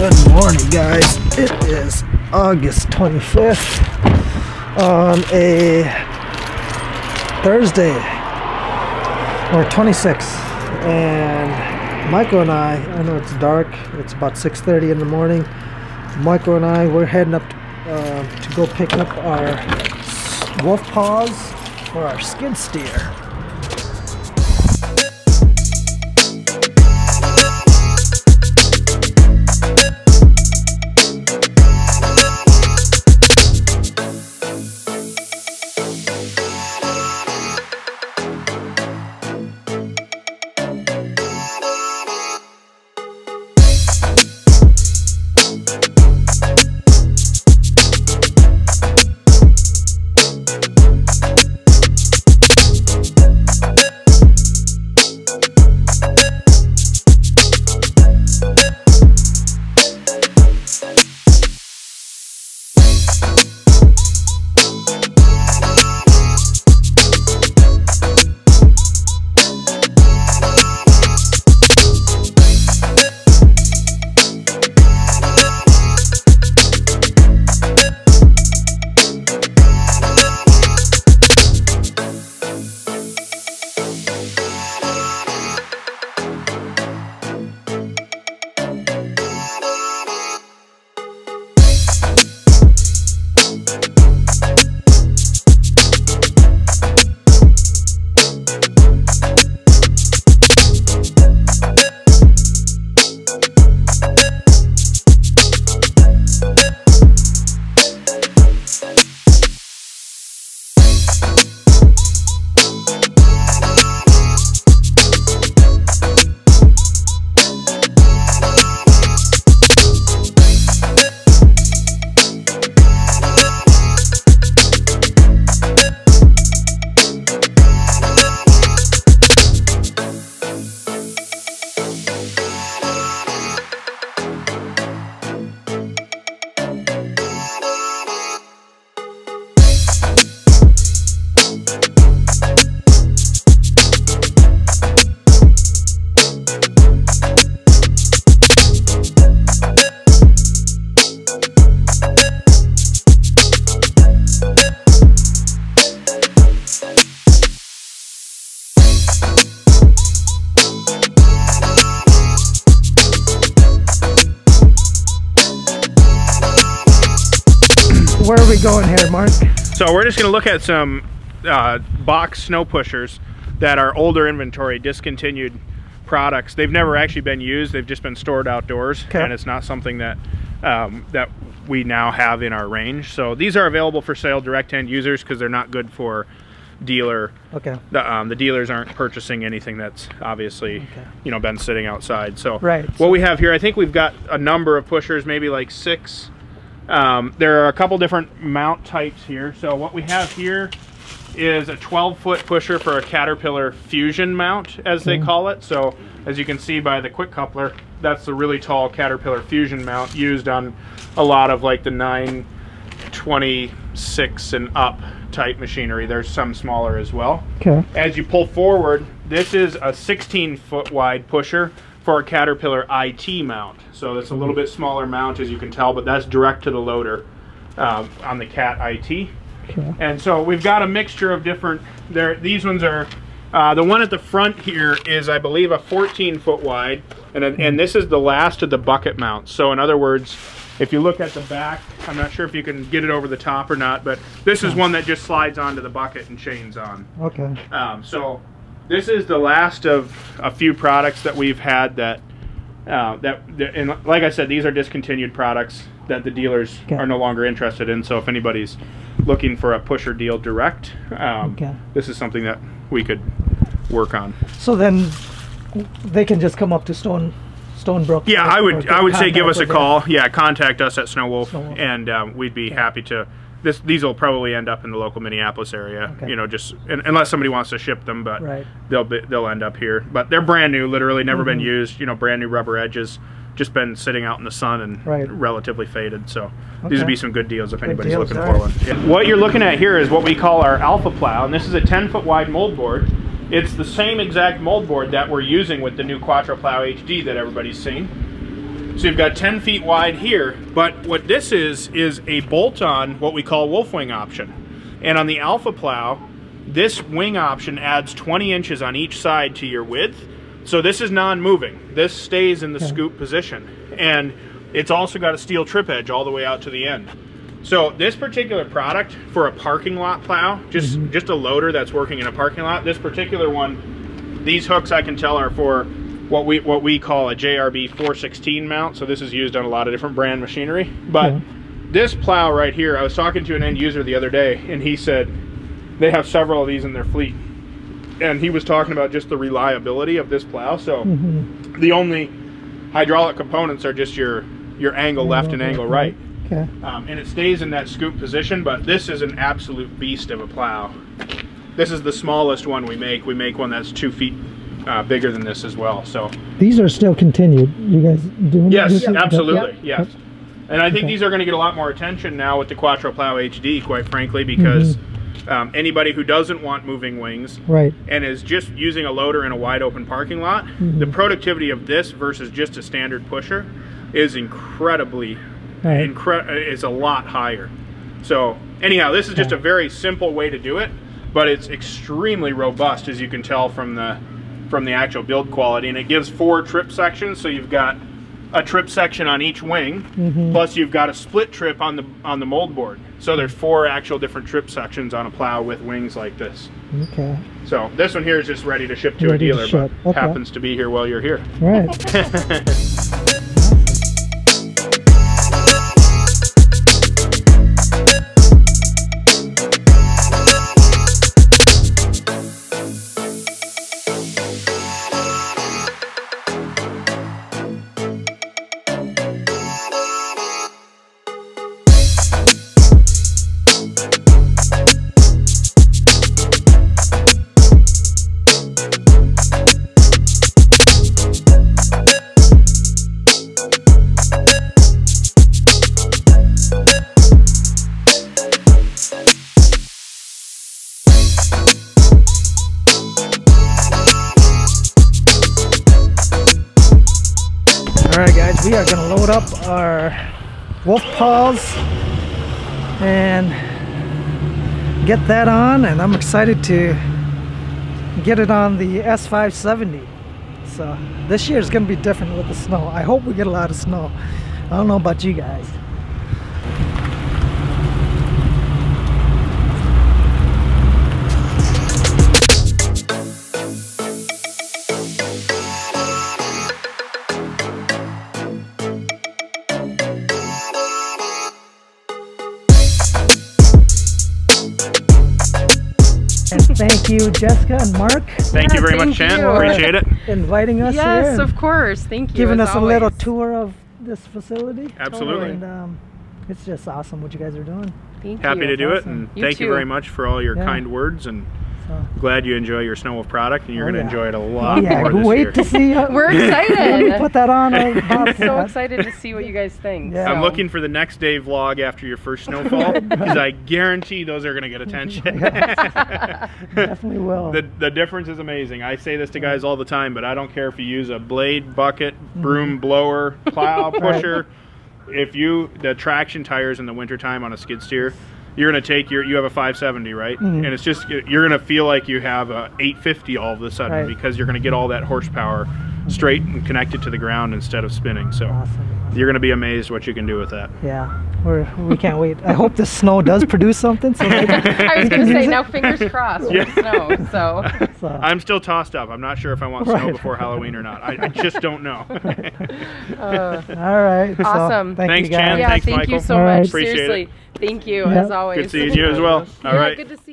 Good morning, guys. It is August 25th on a Thursday, or 26th, and Michael and I know it's dark, it's about 6:30 in the morning. Michael and I, we're heading up to go pick up our WolfPaws for our skid steer. Where are we going here, Mark? So we're just going to look at some box snow pushers that are older inventory, discontinued products. They've never actually been used. They've just been stored outdoors, and it's not something that that we now have in our range. So these are available for sale direct to end users because they're not good for dealer. Okay. The dealers aren't purchasing anything that's obviously been sitting outside. So what we have here, I think we've got a number of pushers, maybe like 6. There are a couple different mount types here. So what we have here is a 12-foot pusher for a Caterpillar Fusion mount, as they call it. So as you can see by the quick coupler, that's the really tall Caterpillar Fusion mount used on a lot of like the 926 and up type machinery. There's some smaller as well. As you pull forward, this is a 16-foot wide pusher for a Caterpillar IT mount. So it's a little bit smaller mount, as you can tell, but that's direct to the loader on the Cat IT. And so we've got a mixture of different, these ones are, the one at the front here is, I believe, a 14-foot wide, and this is the last of the bucket mounts. So in other words, if you look at the back, I'm not sure if you can get it over the top or not, but this is one that just slides onto the bucket and chains on. So this is the last of a few products that we've had that, and like I said, these are discontinued products that the dealers are no longer interested in. So if anybody's looking for a pusher deal direct, this is something that we could work on. So then they can just come up to Stonebrook. Yeah, I would say give us a call. Yeah, contact us at Snow Wolf, and we'd be happy to. These will probably end up in the local Minneapolis area, just unless somebody wants to ship them, but they'll end up here. But they're brand new, literally never been used. Brand new rubber edges, just been sitting out in the sun and relatively faded. So these would be some good deals if anybody's looking for one. What you're looking at here is what we call our Alpha Plow, and this is a 10-foot wide mold board. It's the same exact mold board that we're using with the new Quattro Plow HD that everybody's seen. So you've got 10 feet wide here, but what this is a bolt-on, what we call wolf wing option. And on the Alpha plow, this wing option adds 20 inches on each side to your width. So this is non-moving. This stays in the scoop position. And it's also got a steel trip edge all the way out to the end. So this particular product for a parking lot plow, just a loader that's working in a parking lot, this particular one, these hooks I can tell are for what we call a JRB 416 mount. So this is used on a lot of different brand machinery. But this plow right here, I was talking to an end user the other day, and he said they have several of these in their fleet. And he was talking about just the reliability of this plow. So the only hydraulic components are just your angle left and angle right. Okay. And it stays in that scoop position, but this is an absolute beast of a plow. This is the smallest one we make. We make one that's 2 feet bigger than this as well. So these are still continued. You guys doing? Yes, absolutely. Yes. And I think these are going to get a lot more attention now with the Quattro Plow HD, quite frankly, because anybody who doesn't want moving wings and is just using a loader in a wide open parking lot, the productivity of this versus just a standard pusher is incredibly, is a lot higher. So anyhow, this is just a very simple way to do it, but it's extremely robust, as you can tell from the actual build quality, and it gives 4 trip sections. So you've got a trip section on each wing, plus you've got a split trip on the mold board. So there's 4 actual different trip sections on a plow with wings like this. Okay. So this one here is just ready to ship to a dealer, but happens to be here while you're here. Right. Alright guys, we are going to load up our WolfPaws and get that on, and I'm excited to get it on the S570. So this year is going to be different with the snow. I hope we get a lot of snow. I don't know about you guys. Thank you, Jessica and Mark. Thank you very much, Chant. Appreciate it. Inviting us here. Yes, of course. Thank you. Giving us a little tour of this facility. Absolutely. And it's just awesome what you guys are doing. Thank you. Happy to do it, and thank you very much for all your kind words, and glad you enjoy your Snow Wolf product, and you're going to enjoy it a lot more this year. Wait to see. We're excited. We put that on. I'm so excited to see what you guys think. I'm looking for the next day vlog after your first snowfall, because I guarantee those are going to get attention. Definitely will. The difference is amazing. I say this to guys all the time, but I don't care if you use a blade, bucket, broom, blower, plow, pusher. If the traction tires in the wintertime on a skid steer, you're going to take you have a 570, right? And it's just, you're going to feel like you have a 850 all of a sudden, because you're going to get all that horsepower straight and connected to the ground instead of spinning. So you're going to be amazed what you can do with that. Yeah, we can't wait. I hope the snow does produce something. So I was going to say, now fingers crossed with the snow. So I'm still tossed up. I'm not sure if I want snow before Halloween or not. I just don't know. All right. Awesome. Thanks, Chant. Yeah, thanks, thank Michael. you so much. Appreciate Seriously. it. Thank you, as always. Good seeing you as well. All right. Good to see you.